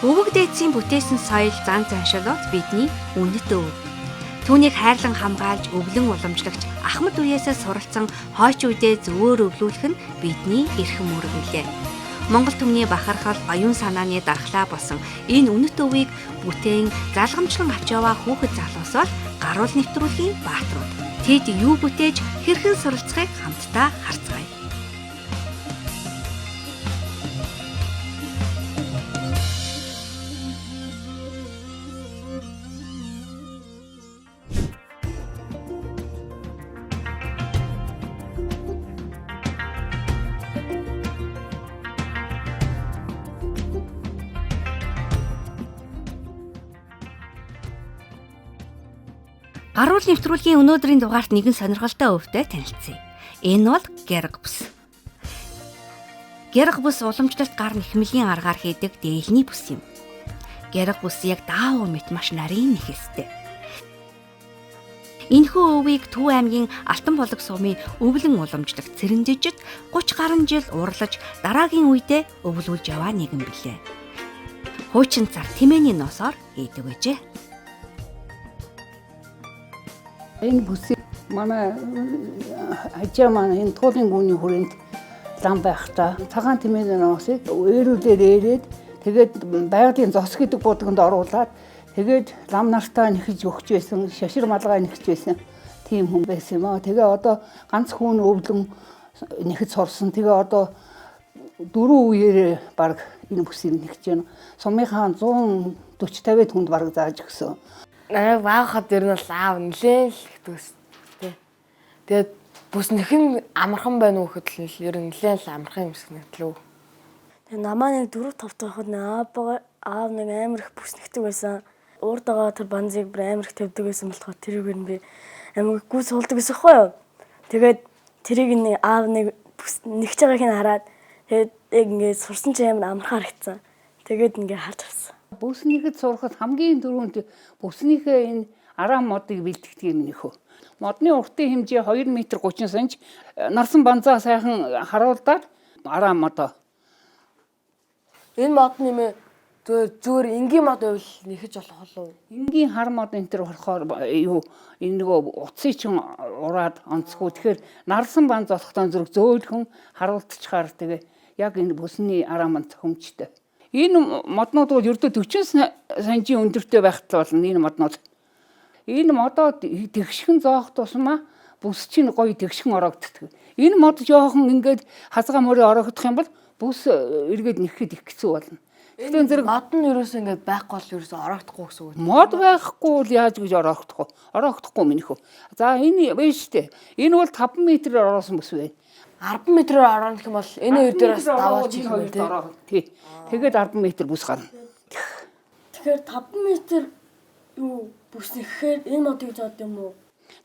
Өвөг дээдсийн бүтээсэн соёл зан заншилууд бидний үнэт өв. Түүнийг хайрлан хамгаалж өвлөн уламжлагч Ахмад үеэсээ суралцсан хойч үедээ зөвөр өвлүүлэх нь бидний эрхэм үүрэг билээ. Монгол түмний бахархал, оюун санааны дархлаа болсон энэ үнэт өвийг бүтээн залгамжлан авч яваа хүүхэд залуусаар гаруул нэвтрүүлгийн бааtruуд. Тэд юу бүтээж хэрхэн суралцахыг хамтдаа харцгаая. Гаруул нэвтрүүлгийн өнөөдрийн дугаарт нэгэн сонирхолтой өвтэй танилцъя. Энэ бол гэрэг бүс. Гэрэг бүс уламжлалт гар нэхмэлийн аргаар хийдэг дээлний бүс юм. Гэрэг бүс яг даав мэт маш нарийн нэхэстэй. Энэхүү өвийг Төв аймгийн Алтан болог сумын өвлөн уламжлагч Цэрэндэжид 30 гаруй жил уурлаж дараагийн үедээ өвлүүлж яваа нэгэн билээ. Хуучин цар Тэмээний ноосоор хийдэг гэжээ. Энэ бүсийг манай ажаа маань энэ туулын гүний хүрээнд лам байхдаа цагаан Тэмээний ноосыг eerүүлээр eerээд тэгээд байгалийн зос гэдэг будагт оруулаад тэгээд лам нартаа нэхэж өгч байсан, шашир малгай нэхэж байсан тийм хүн байсан юм аа. Тэгээ одоо ганц хүн өвлөн нэхэж сурсан. Тэгээ одоо 4 үеэр баг энэ бүсийг нэхэж байна. Сумынхаа 140-50 хүнд баг зааж өгсөн. Нарыг баахад ер нь бол аав нэлээн л ихдгээс тий. Тэгээд бүс нэхэн амархан байна уу гэхэд л ер нь нэлээн л амархан юм шиг нэгтлээ. Тэгээд намаа нэг 4-5 дахь аав нэг амар их бүс нэгдэг байсан. Уурдагаа тэр банзыг амар их тавьдаг байсан болохоор тэрийг нь би амар гүйс суулдаг гэсэн хэвгүй юу. Тэгээд тэрийг нэг аав нэг бүс нэгж байгааг нь хараад тэгээд яг ингээд сурсан ч амар амархан харагдсан. Тэгээд ингээд харж авсан. Бүснийхэд сурахад хамгийн түрүүнд бүснийхээ энэ араан модыг бэлтгэдэг юм нөхөө. Модны уртын хэмжээ 2 м 30 см нарсан банзаа сайхан харуулдаад араан модоо. Энэ мод нэмээ зүгээр энгийн мод байвал нэхэж болох болов. Энгийн хар мод энэ төр болохоор юу энэ нөгөө утсыг чинь ураад онцгүй. Тэгэхээр нарсан банз болохтаа зүрх зөөлхөн харуултчихаар тэгээ яг энэ бүсний араан мод хөмчтэй. Энэ моднууд бол ердөө 40 санжийн өндөртэй байхад болно энэ моднууд. Энэ модоо тэгшхэн зоох тусмаа бүс чинь гоё тэгшхэн ороогддог. Энэ мод жоохон ингээд хазгаа мөрөө ороогдох юм бол бүс эргээд нэхэхэд их хэцүү болно. Тэгэхээр зэрэг мод нь ерөөсөө ингээд байхгүй бол ерөөсөө ороогдохгүй гэсэн үг. Мод байхгүй бол яаж гэж ороогдох вэ? Ороогдохгүй минийхүү. За энэ биш үү? Энэ бол 5 м-ээр ороосон бүс вэ? 10 м-ээр ороох юм бол энэ хоёр дээрээс даваач хийх юм тий. Тэгээд 10 м бүс гарна. Тэгэхээр 5 м юу бүс нэхэхээр энэ модыг зоод юм уу?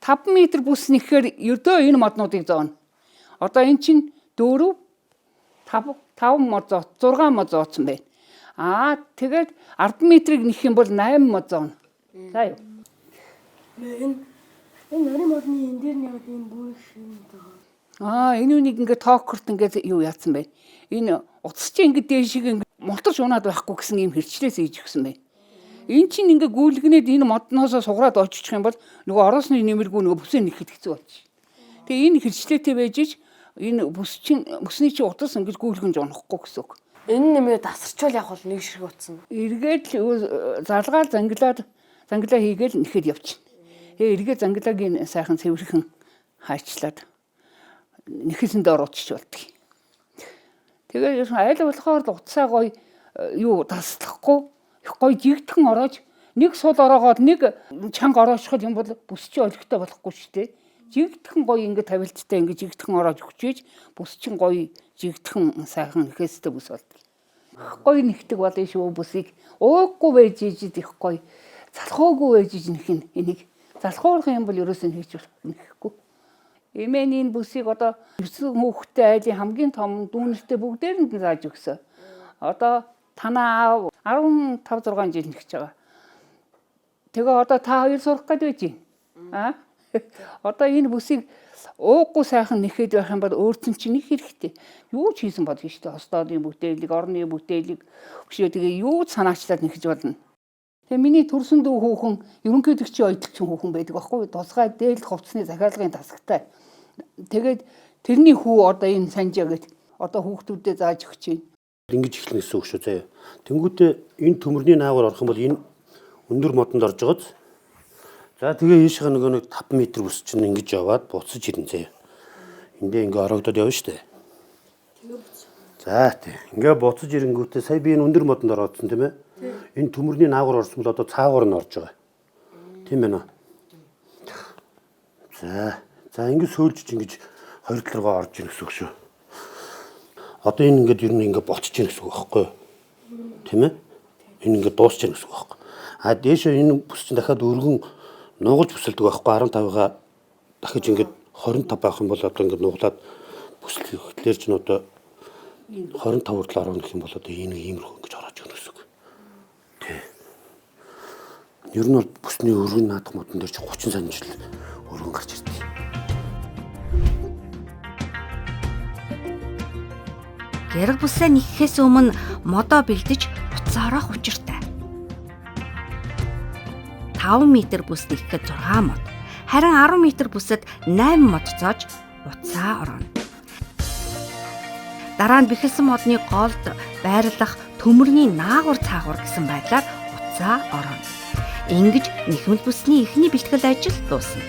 5 м бүс нэхэхээр ердөө энэ моднуудыг зооно. Одоо эн чинь 4 5 мод зоо 6 мод зооцсон байна. Тэгээд 10 м-ийг нэх юм бол 8 мод зооно. За юу. Энэ нарийн модны энэ дээр нь яг энэ бүрх юм байгаа. Энэ үнийг ингээд токорт ингээд юу яатсан бэ? Энэ утас чинь ингээд дээшиг ингээд мултарч унаад байхгүй гэсэн юм хэрчлээс ийж өгсөн бэ. Энэ чинь ингээд гүйлгнээд энэ модноосоо сугараад очиж юм бол нөгөө ороосны нэмэргүй нөгөө бүсээ нэхэд хэцүү болчих. Тэгээ энэ хэрчлээтэй байж ич энэ бүсний чинь утас ингээд гүйлгэнж унахгүй гэсэн үг. Энэ нэмээ тасарчвал яг бол нэг ширхэг утсан. Эргээд л залгаал занглаа хийгээл нэхэд явчихна. Тэгээ эргээд занглаагийн сайхан цэвэрхэн хаачлаад нэхэсэндээ оруулчих болдгийг. Тэгээ айл болохоор утсаа гоё юу таслахгүй их гоё жигдхэн ороож нэг сул ороогоод нэг чанга ороочхол юм бол бүс чи олигтой болохгүй шүү дээ. Жигдхэн гоё ингээд тавилттай ингээд жигдхэн ороож өгчээж бүс чин гоё жигдхэн сайхан нэхэстэй бүс болдог. Гоё нэгдэг болно шүү бүсийг. Ууггүй байж ижид их гоё залхуугүй байж иж нэхин энийг залхуурах юм бол ерөөсөө хийж нэхэхгүй. Эмээний энэ бүсийг одоо 9 хүүхэдтэй айлын хамгийн том дүүнэртэй бүгдээр нь зааж өгсөн. Одоо танаа аав 15 6 жил нэгж байгаа. Тэгээ одоо та хоёр сурах гээд байж байна. Одоо энэ бүсийг ууггүй сайхан нэхэд байх юм бол өөртөө чинь нэг хэрэгтэй. Юу ч хийсэн бол шүү дээ. Хостоодын бүтээлийг, орны бүтээлийг өшөө тэгээ юу ч санаачлаад нэхэж болно. Тэгээ миний төрсөн дүү хүүхэн ерөнхийлөгчийн ойдлогчийн хүүхэн байдаг байхгүй. Тусгай дээл хувцсны захиалгын тасагтай. Тэгээд тэрний хүү одоо энэ Санжаа гэд одоо хүүхдүүдэд зааж өгч байна. Ингэж эхлэх гэсэн үг шүү заяа. Тэнгүүтээ энэ төмөрний наагур орох юм бол энэ өндөр модонд орж байгааз. За тэгээ ийшээ нэг 5 м бүс чинь ингэж яваад буцаж ирнэ заяа. Эндээ ингээ орогдоод явна штэ. За тий. Ингээ буцаж ирэнгүүтээ сая би энэ өндөр модонд ороодсон тийм ээ. Энэ төмөрний наагур орсон бол одоо цаагуур нь орж байгаа. Тийм ээ нөө. За ингэ сөөлж ингэж хоёр талраа орж ирнэ гэсэн үг шүү. Одоо энэ ингээд ер нь ингээд болчихж ирнэ гэсэн үг байхгүй юу? Тийм ээ? Энэ ингээд дуусч ирнэ гэсэн үг байхгүй. А дээшээ энэ бүс чинь дахиад өргөн нугалж бүсэлдэг байхгүй 15-аа дахиж ингээд 25 байх юм бол одоо ингээд нуглаад бүсэлхээр ч нь одоо 25 хүртэл орно гэх юм бол одоо энэ иймэрхүү ингэж ороод ирнэ гэсэн үг. Тий. Ер нь бол бүсний өргөн наадах модон дээр чи 30 санжил өргөн гарч ирдэг. Гэрэг бүсээ нэхэхээс өмнө модоо бэлдэж утсаа ороох учиртай. 5 м бүс нэхэхэд 6 мод. Харин 10 м бүсэд 8 мод цоож утсаа ороно. Дараа нь бэхэлсэн модны голд байрлах төмөрний наагур цаагур гэсэн байдлаар утсаа ороно. Ингэж нэхмэл бүсний эхний бэлтгэл ажил дуусна.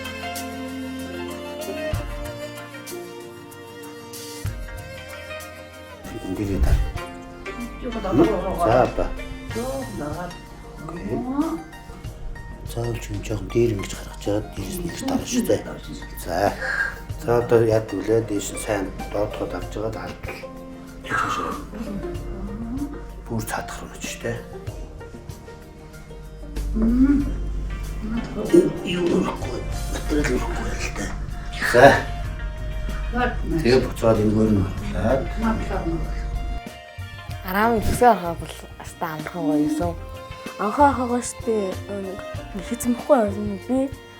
Эндээ та. За ба. Заавал юм жоохон дээр ингэж гаргаж чаад дээрс нь гэж тарах шүү дээ. За одоо яад үлээ дээш нь сайн доодгоод авч байгаа алдал. Чичээ. Бүр цаадах руу ч шүү дээ. Юу нөхгүй. Тэрэл нөхгүй л дээ. За. Тэгээ буцаад энэ мөрн орлаад. Араам ихсээ хаа бол аста амархан гоё юусэн. Анхаагаас би нэг хэзмэхгүй би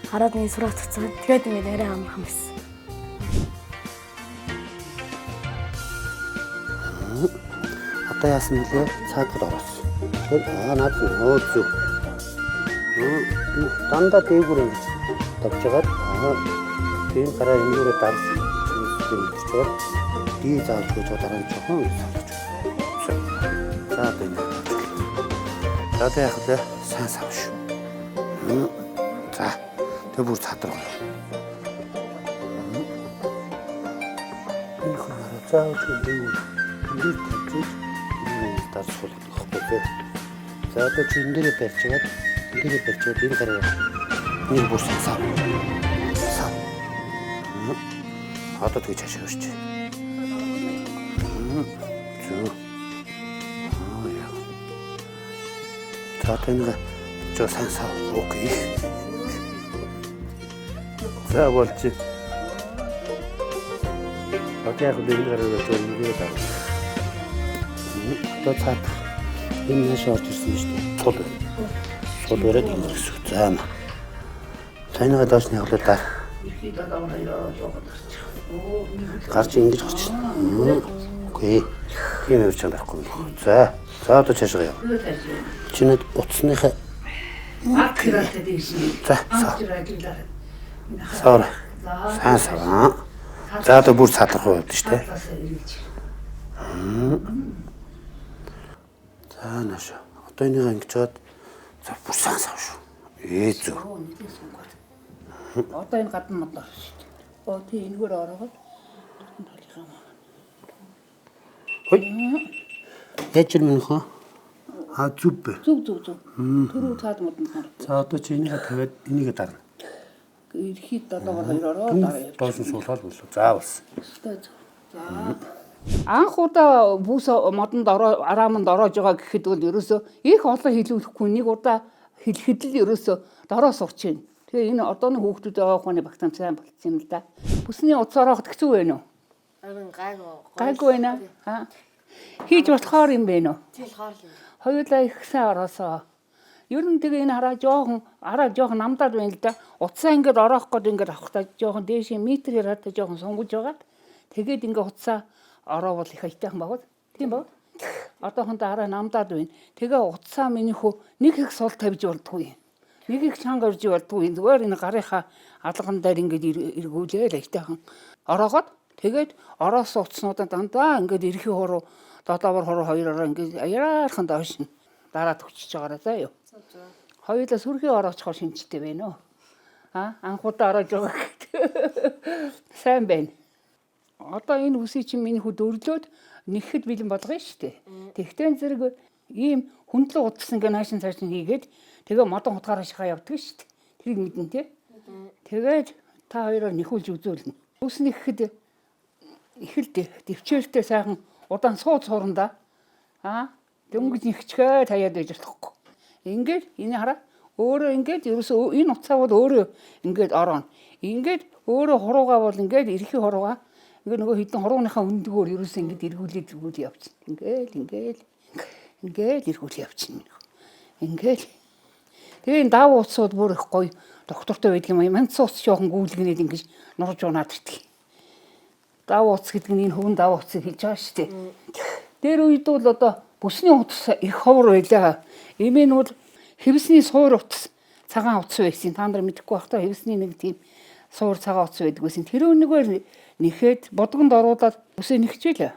хараад нэг сураад цацсан. Тэгээд ингээд арай амархан байсан. Одоо яасан бэлээ? Цаадад орсон. Тэгэхээр наад нь өөцөв. Дандаа дээгүүр ингэж тавьж байгаад тийм гараа энүүрээ дарсан. Тэгээд ди зааж гэж дараа нь жоохон савч. За одоо энэ. За одоо яг л сайн савш. За тэг бүр цадраа. Энэ хөрөө зааж дээгүүр. Энд тавьчих. Дарсуулах байхгүй. За одоо чи энэ дээрээ барьчаад энэ гараа нэг бүр сав. Одоо тэгж хашаа өрч. Зүг. Яа. За тэнэг жоо сайн сав. Окей. За болчих. Одоо яг энэ гараа жоо нэг даа. Одоо цаад энэ нэш орж ирсэн шүү дээ. Сул өрөөд юм гэсэн. За маа. Танайгаа доошны явлаа да. Гарч ингэж гарч байна. Окей. Тийм явж байгаа байхгүй. За одоо цаашаа яв. Чиний утасныхаа Аккураттай дийсэн. за савра. Сайн саваа. За одоо бүр цаадлах байд шүү дээ. За нааш. Одоо энийг ангичаад за бүр сайн сав шүү. Зүг. Одоо энэ гадна мод орсон шүү дээ. Тийм энэгээр ороод толгойгоо. Хой. Яж минь хоо. Зүг бэ. Зүг. Түрүү цаад модонд нар. За одоо чи энийг тавиад энийг дарна. Ирэхэд долоогоор хоёр ороод дараа. Доош нь суулгаад болов. За болсон. За. Анх удаа бүс модонд арааманд ороож байгаа гэхэд бол ерөөсөө их олон хэлүүлэхгүй нэг удаа хэлэхэд л ерөөсөө дороо сурч байна. Тэгээ энэ одооны хүүхдүүд байгаа ухааны багтаам сайн болчихсон юм л да. Бүсний утсаараа хэцүү байна уу? Харин гайгүй. Гайгүй байна аа. Хийж болохоор юм бэ нөө? Тий болохоор л юм. Хоёулаа их сайн ороосоо. Ер нь тэгээ энэ араа жоохон намдаад байна л да. Утсаа ингээд ороох гээд ингээд авахтаа жоохон дээшээ метрээр хатаа жоохон сунгаж байгаад тэгээд ингээд утсаа ороовол их айтайхан багт. Тийм баг. Одоохондоо араа намдаад байна. Тэгээ утсаа минийхүү нэг их сул тавьж болдгүй. Нэг их чанга орж болдгүй. Зүгээр энэ гарынхаа алган дээр ингээд эргүүлээл айтайхан ороогоод тэгээд ороос утснуудаа дандаа ингээд эрхийн хуруу додоовор хуруу хоёроор ингээд аяархан доош нь дараад өчөж байгаараа заа юу. Хоёулаа сүргийн ороочхоор шинжтэй байна уу? Анхудаа ороож байгаа гэдэг. Сайн байна. Одоо энэ үсийг чинь миний хүүд өрлөөд нэгэхэд бэлэн болгоё шүү дээ. Тэгтээ зэрэг ийм хүндлэн удсан гэ наашин цааш нь хийгээд тэгээ модон хутгаараа шихаа явдаг шүү дээ. Тэрийг мэднэ тий. Тэгээд та хоёроор нэхүүлж үзүүлнэ. Үс нэхэхэд их л дэвчээртэй сайхан удаан сууд суранда. Дөнгөж нэгчгээ таяад байж болохгүй. Ингээд энэ хараа өөрөө ингээд ерөөсөө энэ уцаа бол өөрөө ингээд ороно. Ингээд өөрөө хуруугаа бол ингээд эрхийн хуруугаа ингээд нөгөө хідэн хурууныхаа өндгөөр ерөөсөө ингээд эргүүлээд явчихна. Ингээд эргүүл явчихна. Ингээд тэгээ энэ дав уцууд бүр их гоё доктортой байдаг юм. Манц уц жоохон гүйлгэнээд ингээд нурж унаад ирдэг. Дав уц гэдэг нь энэ хөвөн дав уцыг хэлж байгаа шүү дээ. Тэр үед бол одоо бүсний утас их ховор байлаа. Эмээ нь бол хэвсний суур утас, цагаан утас байсан. Та нар мэдэхгүй байх та хэвсний нэг тийм суур цагаан утас байдаг байсан. Тэр өнөгээр нэхэд бодгонд оруулаад бүсээ нэгчээлээ.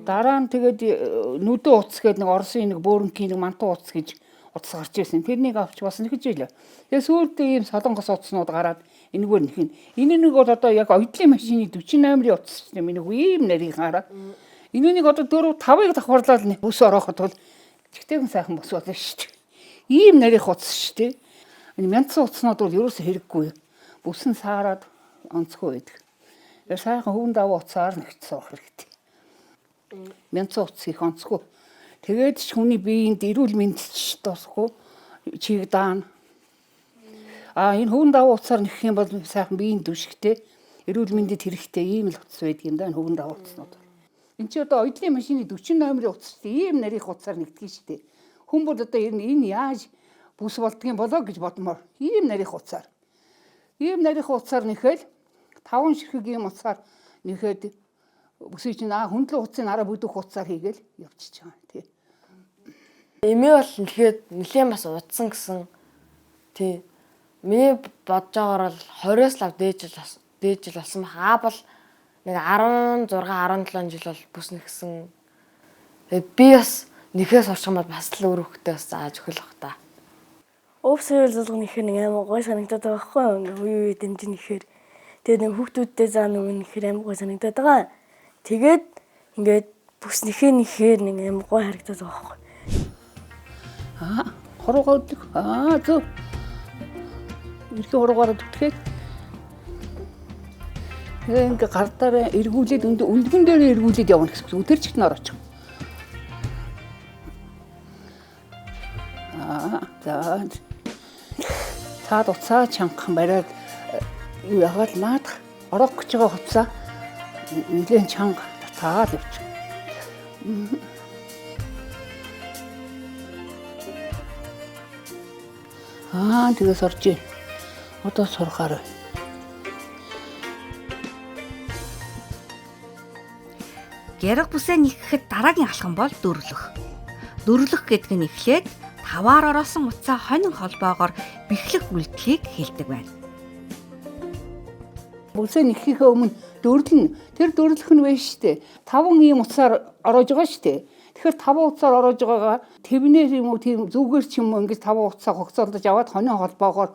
Дараа нь тэгээд нүдэн утас гэдэг нэг Оросын нэг бөөрөнгийн нэг мантуу утас гэж утас гарч ирсэн. Тэрнийг авч бас нэгжээлээ. Тэгээд сүүлдээ ийм солонгос утаснууд гараад энэгээр нэхин. Энэ нэг бол одоо яг оюутлын машины 48-ийн утас чинь миний ийм нарийг гараад энэнийг одоо 4-5-ыг давхарлаад бүс орооход бол чигтэйгэн сайхан бос болно шүү дээ. Ийм нарийнх утас шүү дээ. Энэ мянцсан утаснууд бол ерөөсөө хэрэггүй. Бүсэн саарад онцгүй байдаг. Яг сайхан хөвөн даваа утсаар нэгт суух хэрэгтэй. Мянцсан утас их онцгүй. Тэгээд ч хүний биеинд эрүүл мэндч тосхгүй чиг даана. Энэ хөвөн даваа утсаар нэгэх юм бол сайхан биеийн түшигтэй эрүүл мэндэд хэрэгтэй ийм л утас байдаг юм да энэ хөвөн даваа утаснууд. Энд чи одоо оюутлын машины 48-ийн утас ийм нарийнх утсаар нэгтгэж штэ. Хүн бол одоо энэ яаж бүс болдгийн болоо гэж бодмоор ийм нарийнх утсаар. Ийм нарийнх утсаар нэхэл 5 ширхэг ийм утсаар нэхэд бүсий чинь хөндлөн утсын араа бүдүүх утсаар хийгээл явчихж байгаа тий. Эмээ бол нэхэд нэлээд бас удсан гэсэн тий. Миний бодож байгаагаар бол 20-с лав дээж болсон баа бол нэг 16 17 жил бол бүс нэгсэн. Тэгээд би бас нэхээс орчих юм бол бас л өөр хөхтэй бас зааж өгөх л бах та. Өвс хөвөлзөлгөн нэхэр нэг амар гой санагдаад байгаа байхгүй юу? Ингээ үе дэмжин нэхэр. Тэгээд нэг хүүхдүүдтэй заа нөгөө нэхэр амар гой санагдаад байгаа. Тэгээд ингээд бүс нэхэр нэг амар гой харагдаад байгаа байхгүй юу? Хоруугаа өдөх. Зөв. Ирэх хоруугаараа түтгээд ингээ гардаараа эргүүлээд өндгөн дээр эргүүлээд явна гэсэн үг. Тэр чигт нь орооч. За. Цаад уцаа чангахан бариад яагаад наадах ороох гэж байгаа хуцаа нэгэн чанга таагаад явчих. Тэгээс орж ийн. Одоо сурахаар. Гярга бүсээ нэхэхэд дараагийн алхам бол дөрлөх. Дөрлөх гэдэг нь эхлээд таваар ороосон утсаа хонин холбоогоор бэхлэх үйлдэлийг хэлдэг байна. Бүсээ нэхихээ өмнө дөрлөн. Тэр дөрлөх нь вэ штэ. 5 ийм утсаар ороож байгаа штэ. Тэгэхээр 5 утсаар ороож байгаагаа тэвнэр юм уу тийм зүгээр ч юм уу ингэж 5 утсаа хогцоолдож аваад хонин холбоогоор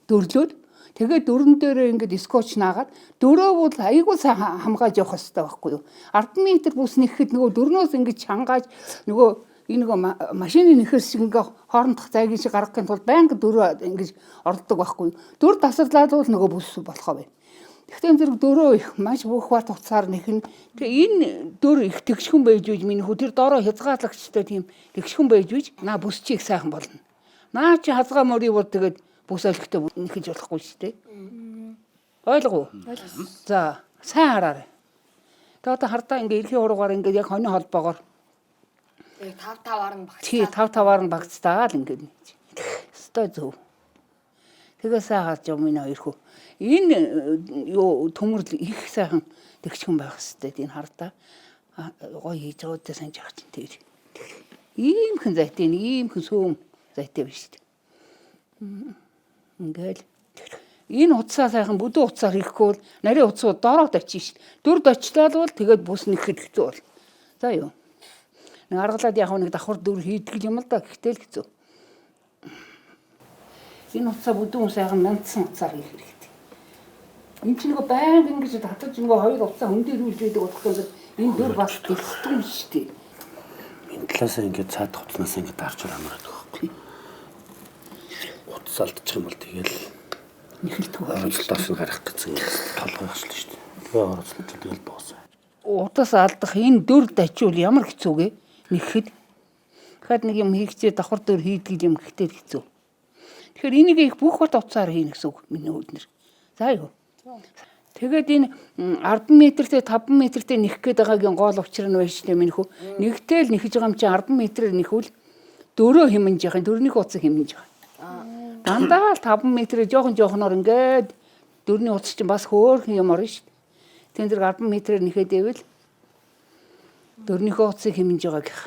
дөрлөөд тэгээд дөрөн дээрээ ингээд скотч наагаад дөрөө бол айгүй сайн хамгааж явах хэрэгтэй байхгүй юу. 10 метр бүс нэхэхэд нөгөө дөрнөөс ингээд чангааж нөгөө энэ нөгөө машины нэхэр шиг ингээд хоорондох зайгийн шиг гаргахын тулд байнга дөрөө ингээд оролдог байхгүй юу. Дөр тасарлаад бол нөгөө бүс болохоо байна. Тэгтээ зэрэг дөрөө их маш бүх бат уцаар нэхэн. Тэгээ энэ дөр их тэгшхэн байж үж миний хүү тэр доороо хязгаарлагчтай тийм тэгшхэн байж үж наа бүс чи их сайхан болно. Наа чи хазгаа мөрий бол тэгээд бүс олигтой нэхэж болохгүй шүү дээ. Ойлгов уу? За, сайн хараарай. Тэгээд одоо хардаа ингээ эрхийн уруугаар ингээ яг хонин холбоогоор 5-5-аар нь багц. Тий, 5-5-аар нь багцтаал ингээ. Өстой зөв. Тэгээ саагаад юм энэ хоёр хөө. Энэ юу төмөрл их сайхан тэгчхэн байх хэвээр энэ хардаа гоё хийж байгаа дэ санаж байгаа чинь тэр. Иймхэн зайтай иймхэн сөөм зайтай биш үү. Ингээл энэ утсаа сайхан бүдүүн утсаар хийхгүй бол нарийн утсууд доороод очиж шít. Дөрд очлоо бол тэгээд бус нэхэд хэцүү бол. За юу. Нэг аргалаад яг нэг давхар дөр хийдэг юм л да гэхдээ л хэцүү. Энэ утсаа бүдүүн сайхан нандсан утсаар хийх хэрэгтэй. Энэ чинь нөгөө байнг ингэж татаж нөгөө хоёр утсаа хөндөрүүлээд болох юм. Энэ дөр бас дэвтэн шүү дээ. Энэ талаасаа ингээд цаадах утаснаас ингээд дарж амраад байгаа байхгүй. Утас алдчих юм бол тэгэл Нэхэлтгүй оролцолтоос нь гарах гэсэн толгой багшлаа шүү дээ. Тэгээ оролцолт тэгэл дуусаа. Утас алдах энэ дөр дачвал ямар хэцүү гэ? Нэхэд. Дахиад нэг юм хийгчээ давхар дөр хийдэг юм гэхдээ хэцүү. Тэгэхээр энийг их бүх бот утсаар хийнэ гэсэн үг миний үүднэр. За юу. Тэгээд энэ 10 метртэй 5 метртэй нэх гээд байгаагийн гол учир нь байж тээ минь хөө. Нэгтэл нэхэж байгаа юм чи 10 метрээр нэхвэл дөрөө хэмнэж яхаа дөрнийх утсыг хэмнэж байгаа. Дандаа л 5 метрээр жоохноор ингээд дөрний утас чинь бас хөөхөн юм орно шүү дээ. Тэн дээр 10 метрээр нэхэд байвал дөрнийхөө утсыг хэмнэж байгаа гэх.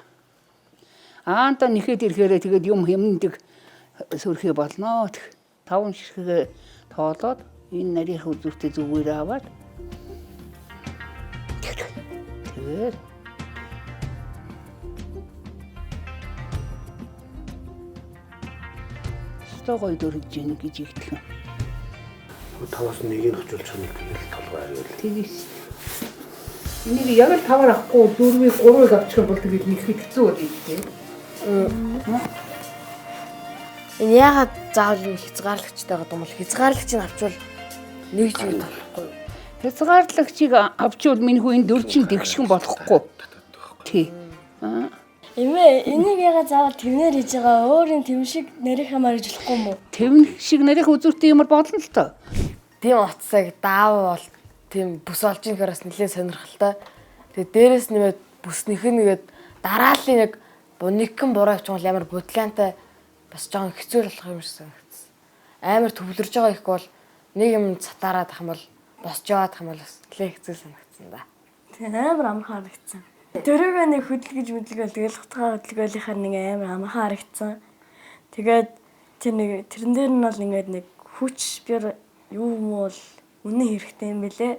Аанта нэхэд ирэхээрээ тэгээд юм хэмндэг сөрхий болно. 5 ширхгээ тоолоод энэ нарийн үзүүртээ зүгээр аваад тэгээд стогой дөрөж ийн гэж игдэх юм. Таваас нэгийг очуулж байгаа нэг тэгэл толгой аюул. Тэгээс энийг яг л таваар авахгүй 4-ийг 3-ыг авчих юм бол тэгээд нэг хэцүү бол юм тийм. Энэ ягаад заавал нэг хязгаарлагчтай байгаа юм бол хязгаарлагчийг авчвал нэг зүйл болохгүй. Хязгаарлагчийг авчвал миний хүү энэ дөрчин тэгшхэн болохгүй. Тий. Эмээ энийг ягаад заавал тэрнэр хийж байгаа өөр юм тэм шиг нарийн хамаар хийж болохгүй юм уу? Тэвн шиг нарийн үзүүртэй юмар болно л тоо. Тийм утсаг даав бол тийм бүс олж инхээр бас нэлээд сонирхолтой. Тэгээд дээрэс нэмээд бүснийх нь нэгээд дарааллын нэг нэгэн буруу авчихвал ямар бодлоонтой бас жоохон хэцүү болох юм шиг санагдсан. Амар төвлөрж байгаа их бол нэг юм цатаараад ах юм бол босч яваад ах юм бол бас нэлээд хэцүү санагдсан да. Тийм амар амархан харагдсан. Дөрөвөө нэг хөдөлгөж мэдлгээл тэгэл хутгаа хөдөлгөөлийнхаа нэг амар амархан харагдсан. Тэгээд тэр нэг тэрэн дээр нь бол ингээд нэг хүч бэр юу юм бол үнэн хэрэгтэй юм бэлээ.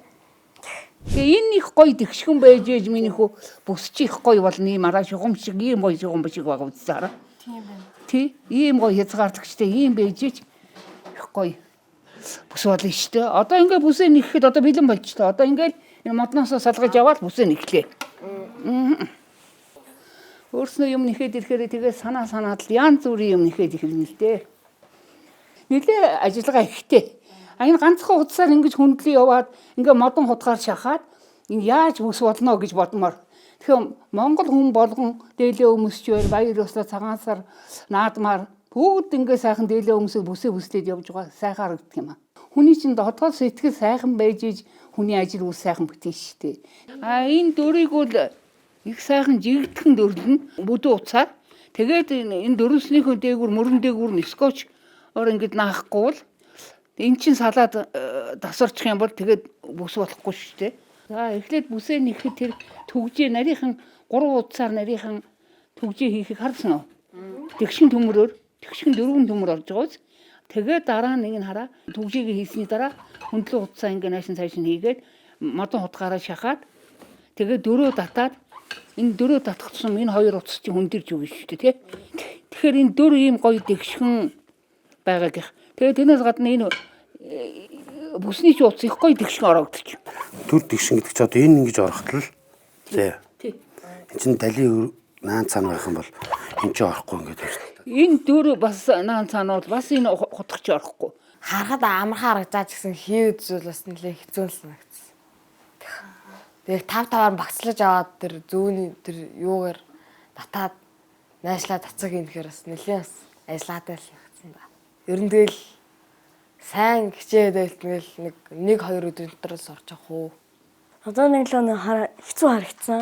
Тэгээ энэ их гоё тэгшхэн байж ээж миний хүү бүсч их гоё болно ийм араа шугам шиг ийм гоё шугам шиг байгаа үстээр. Тийм байна. Тий, ийм гоё хязгаарлагчтай ийм байж ээж их гоё бүс болно шүү дээ. Одоо ингээ бүсээ нэхэхэд одоо бэлэн болж та. Одоо ингээл энэ модноос салгаж аваад бүсээ нэхлээ. Өөрснөө юм нэхэд ирэхээр тэгээ санаад л янз бүрийн юм нэхэд ирнэ л дээ. Нилээ ажиллагаа ихтэй. Энэ ганцхан утсаар ингэж хөндлөө яваад ингээ модон хутгаар шахаад энэ яаж бүс болно гэж бодмоор. Тэгэхээр Монгол хүн болгон дээлээ өмсч байр баяр ёслоо цагаансаар наадмаар бүгд ингээ сайхан дээлээ өмсөв бүсээ явж байгаа сайхан харагддаг юм аа. Хүний чинь дотоод сэтгэл сайхан байж иж хүний ажил үс сайхан бүтэн шүү дээ. Энэ дөрийг бол их сайхан жигдхэн дөрөлн бүдүү уцаар тэгээд энэ дөрөвснийхөө дээгүүр мөрөн дээгүүр нь скотч ор ингэж наахгүй бол эн чин салаад тасарчих юм бол тэгээд бүс болохгүй шүү дээ. За эхлээд бүсээ нэхэд тэр төгжээ нарийнхан 3 удсаар нарийнхан төгжээ хийхийг харсан уу? Тэгшин төмөрөөр тэгшин 4 төмөр орж байгааз тэгээд дараа нэг нь хараа төгжээгээ хийсний дараа хөндлөн утсаа ингээ наашин цаашин хийгээд модон хутгаараа шахаад тэгээд дөрөө татаад энэ дөрөө татах тусам энэ хоёр утас чинь хөндөрж өгнө шүү дээ тий. Тэгэхээр энэ дөр ийм гоё тэгшхэн байгаа гэх. Тэгээд тэрнээс гадна энэ бүсний ч утас их гоё тэгшхэн орогдчих. Төр тэгшин гэдэг чи одоо энэ ингэж орохтол тий. Тий. Энд чин дали наан цаана байх юм бол энэ ч орохгүй ингээд байна. Энэ дөр бас наан цаанууд бас энэ хутгач орохгүй. Харахад амархан харагдаж гэсэн хийв зүйл бас нэлээд хэцүү санагдсан. Тэгээд 5-5-аар багцлаж аваад тэр зүүний тэр юугаар татаад найшлаа тацаг ингэхээр бас нэлээд бас ажиллаатай л санагдсан да. Ер нь тэгэл сайн хичээд байлтмэл нэг 2 өдрийн дотор л сурч авах уу. Одоо нэг л хэцүү харагдсан.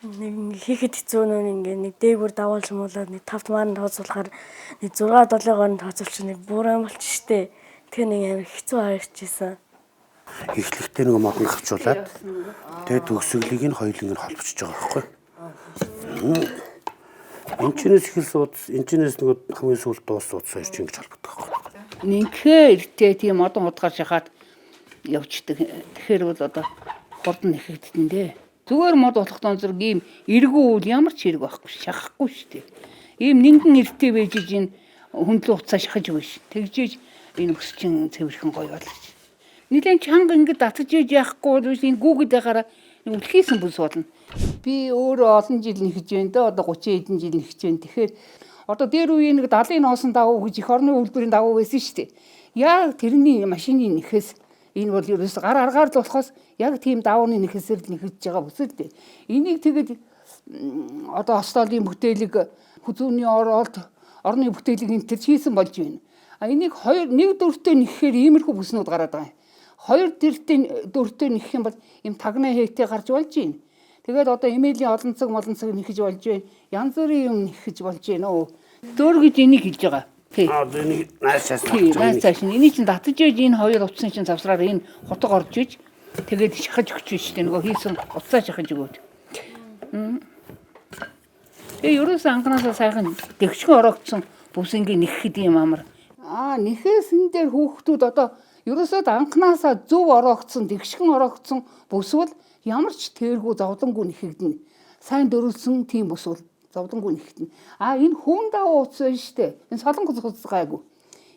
Нэг хийхэд хэцүү нөө ингээ нэг дээгүүр давуулж муулаад нэг 5 маань тооцоолохоор нэг 6-7-оор тооцоолчих нэг бууран болчих штэ. Тэгээ нэг амар хэцүү харагдчихсан. Эхлэхдээ нэг модон авчуулаад тэгээд төгсгөлийг нь хоёуланг нь холбочиж байгаа байхгүй. Энчнээс ихэл суудс, энчнээс нэг хамгийн сүүлд дуус суудс хоёр ч ингэж холбогдох байхгүй. Нэгхээ эртээ тийм модон удгаар шахаад явчихдаг. Тэгэхээр бол одоо хурдан нэхэгдэн дээ. Зүгээр мод болохдоо зэрэг ийм эргүү үл ямар ч хэрэг байхгүй шахахгүй шүү дээ. Ийм нэгэн эртээ байж ийн хөндлөө уцаа шахаж өгнө ш. Тэгжээж энэ өсчин цэвэрхэн гоё болж. Нилээн чанга ингэ татж ээж яахгүй бол энэ гүүгэд байхаараа үлхийсэн бүс болно. Би өөрөө олон жил нэхэж байна да. Одоо 30 хэдэн жил нэхэж байна. Тэгэхээр одоо дээр үеийн нэг 70-ын ноосон давуу гэж их орны үйлдвэрийн давуу байсан шүү дээ. Яг тэрний машины нэхээс энэ бол ерөөс гар аргаар л болохоос яг тийм давууны нэхэсээр л нэхэж байгаа бүс л дээ. Энийг тэгээд одоо Остолын бүтээлэг хүзүүний оролт орны бүтээлэг энэ төр хийсэн болж байна. А энийг нэг дөрөвтэй нэхэхээр иймэрхүү бүснүүд гараад байгаа юм. Хоёр дөрөвтэй нэхэх юм бол им тагнаа хээтэй гарч болж байна. Тэгээд одоо эмээлийн олон цаг нэхэж болж байна. Янз бүрийн юм нэхэж болж байна өө. Дөр гэж энийг хэлж байгаа. Тий. Энийг наашаас цааш нь энийг чинь татж ээж энэ хоёр утасны чинь завсраар энэ хутга орж иж тэгээд шахаж өгч штэ нөгөө хийсэн уцаа шахаж өгөөд. Тэгээ ерөөс анханасаа сайхан дэгшгэн ороогдсон бүсингийн нэхэхэд юм амар. Нэхээсэн дээр хүүхдүүд одоо ерөөсөө анханасаа зөв ороогдсон дэгшгэн ороогдсон бүс бол ямар ч тэргүй зовлонгүй нэхэгдэнэ. Сайн дөрүүлсэн тийм бүс бол зовлонгүй нэхтэн. Энэ хүүн давуу уц байна штэ. Энэ солонгос уц гайгүй.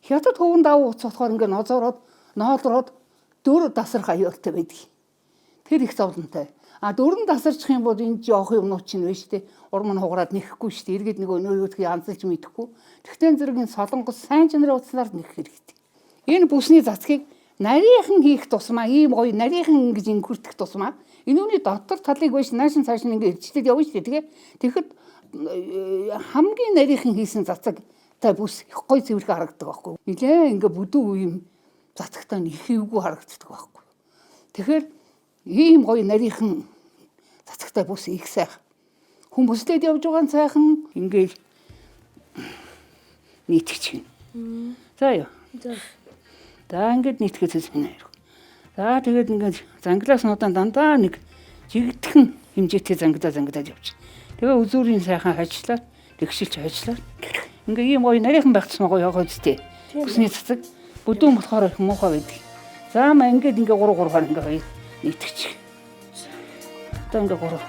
Хятад хүүн давуу уц болохоор ингээ нозороод ноолроод дөр дасрах аюултай байдаг. Тэр их зовлонтой. Дөрөн дасарчих юм бол энэ жоох юмнууд чинь байна штэ. Урам нь хугараад нэхэхгүй штэ. Эргээд нөгөө нөөдгөө анзалж мэдэхгүй. Тэгтээ зэрэг энэ солонгос сайн чанарын уцнаар нэхэх хэрэгтэй. Энэ бүсний цацгийг нарийнхан хийх тусмаа ийм гоё нарийнхан ингэж инхүрдэх тусмаа энэ үний дотор талыг биш наашин цааш нь ингээ эржилтэд явна штэ. Тэгэхэд хамгийн нарийнхан хийсэн цацаг та бүс их гоё цэвэрхэн харагддаг байхгүй. Нилээ ингээ бүдүү юм цацагтаа нэхээгүй харагддаг байхгүй. Тэгэхээр ийм гоё нарийнхан цацагтай бүс их сайхан. Хүмүүстэд явж байгаа сайхан ингээл нийтгэж байна. За юу. За ингээд нийтгэж байна. За тэгээд ингээд занглааснуудаа дандаа нэг жигдхэн хэмжээтэй зангидаад явж. Тэгээ үзүүрийн сайхан ажиллаад тэгшилж ажиллаад ингээ ийм гоё нарийнхан байх тусмаа гоё яваад тээ. Бүсний цацаг бүдүүн болохоор их муухай байдаг. За маа ингээд ингээ 3-3-аар ингээ гоё нийтгэж. Одоо ингээ 3.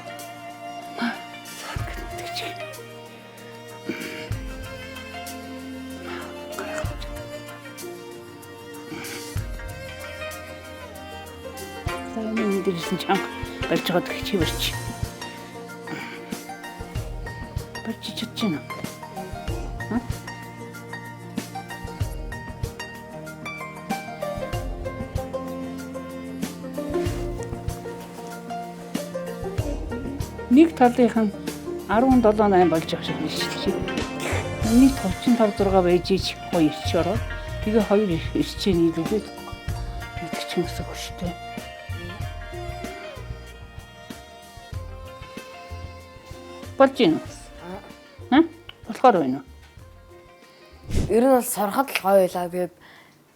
Энэ дэрсэн чанга барьж байгаа гэх чи барьж. Барьж чадчихна. Нэг талынх нь 17-8 болж байгаа шиг биш чи. Нэг 35-6 байж ич гоё ирч ороод тэгээ хоёр ирчээ нийлүүлээд идчих юмсаг хөштэй. Болж байна. Болохоор байна. Ер нь бол сурахад л гоё байлаа. Тэгээд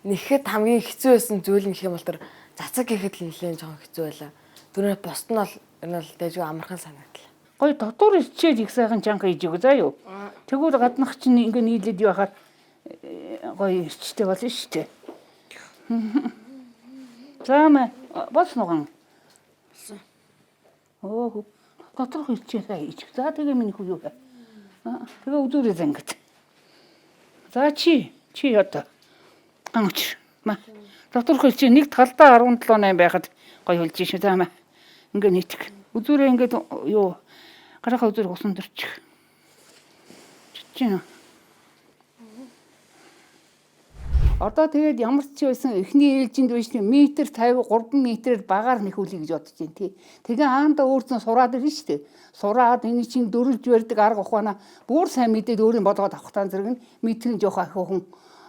нэхэд хамгийн хэцүү байсан зүйл нь гэх юм бол тэр цацаг гэхэд л нэлээд жоохон хэцүү байлаа. Түрээ босд нь бол ер нь бол дэжгүй амархан санагдлаа. Гоё дотор ирчээд их сайхан чанга хийж өгөө заа юу. Тэгвэл гаднах чинь ингээ нийлээд явахаар гоё ирчтэй болно шүү дээ. Заа бос нуган. Оо доторх ирчээсээ хийж. За тэгээ миний хүү юу. Тэгээ үзүүрээ зангид. За чи одоо гамч. Доторх ирчээ нэг талдаа 17-8 байхад гоё болж шүү. За ингээ нийтг. Үзүүрээ ингээд юу гарахаа үзүүрээ усан дөрчих. Чичээ. Одоо тэгээд ямар ч байсан эхний ээлжинд биш метр 50 3 метрээр багаар нэхүүлье гэж бодож байна тий. Тэгээ аанда өөртөө сураад ирнэ шүү дээ. Сураад энэ чинь дөрвж барьдаг арга ухаанаа бүр сайн мэдээд өөрийн бодгоод авах таа зэрэг нь метрийн жоох ахиухан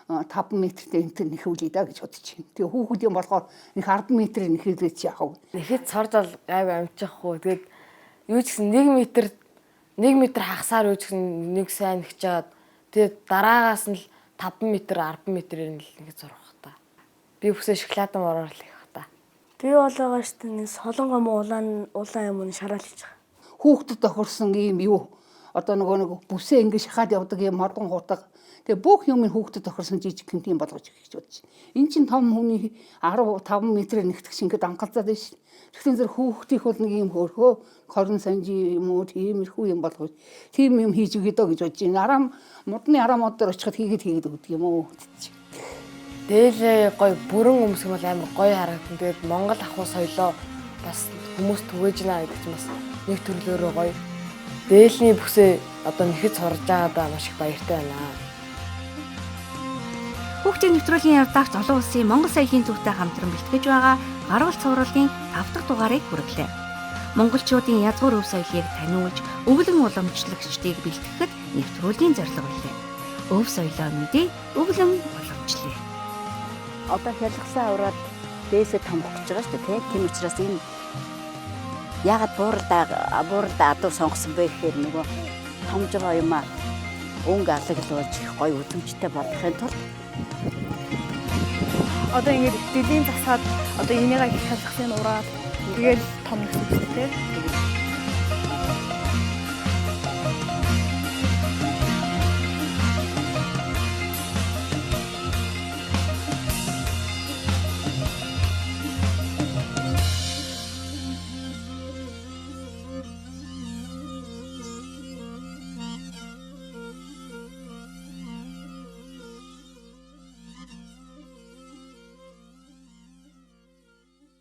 5 метртэй энэ нэхүүлье да гэж бодож байна. Тэгээ хүүхэд юм болохоор нэг 10 метрээр нэхэлдэж яах вэ? Нэхэд цорж бол гайв амжихгүй. Тэгээд юу ч гэсэн 1 м хагасаар юу ч гэсэн нэг сайн хичээд тэгээд дараагаас нь л 5 м 10 м-ээр нь л ингэ зурах та. Би бүсээ шоколадан ороор л их та. Би болоогоо штэ нэг солонгом улаан юм шараал хийж байгаа. Хүүхдэд тохирсон ийм юу одоо нэг бүсээ ингэ шахаад явдаг юм мордон гутаг. Тэгээ бүх юм хүүхдэд тохирсон жижиг гинтийн болгож гэж бодчих. Энд чинь том хүний 15 м-ээр нэгтгэж ингээд анхалзаад байна шүү. Тэгсэн зэрэг хүүхдийнх бол нэг юм хөөрхөө хорон санжи юм уу тиймэрхүү юм болгож тийм юм хийж өгöd гэж бодож байна. Модны арамууд дээр очиход хийгээд өгдөг юм уу. Дээлээ гой бүрэн өмсөх бол амар гоё харагдана. Тэгээд Монгол ахуй соёлоо бас хүмүүс түгээж байна гэдэг чинь бас нэг төрлөөрөө гоё. Дээлний бүсээ одоо нэхэд сурж байгаадаа маш их баяртай байна. Хүүхдийн нэвтрүүлгийн явдагч олон улсын Монгол соёлын зүйтэй хамтран бэлтгэж байгаа гарвал цувралын 5 дахь дугаарыг хүргэлээ. Монголчуудын язгуур өв соёлыг таниулж, өвлөн уламжлагчдыг бэлтгэхэд нэвтрүүлгийн зорилго билээ. Өв соёлоо мэдээ, өвлөн уламжлая. Одоо хялгсан авраад дээсээ томхож байгаа шүү дээ. Тийм учраас энэ ягаад бууралдаа адуу сонгосон бэ гэхээр нөгөө томж байгаа юм аа өнгө алаглуулж гоё үзэмжтэй болгохын тулд одоо ингэж дэлийн засаад одоо энийгээ хялгахын ураад тэгэл том гэсэн үг тийм.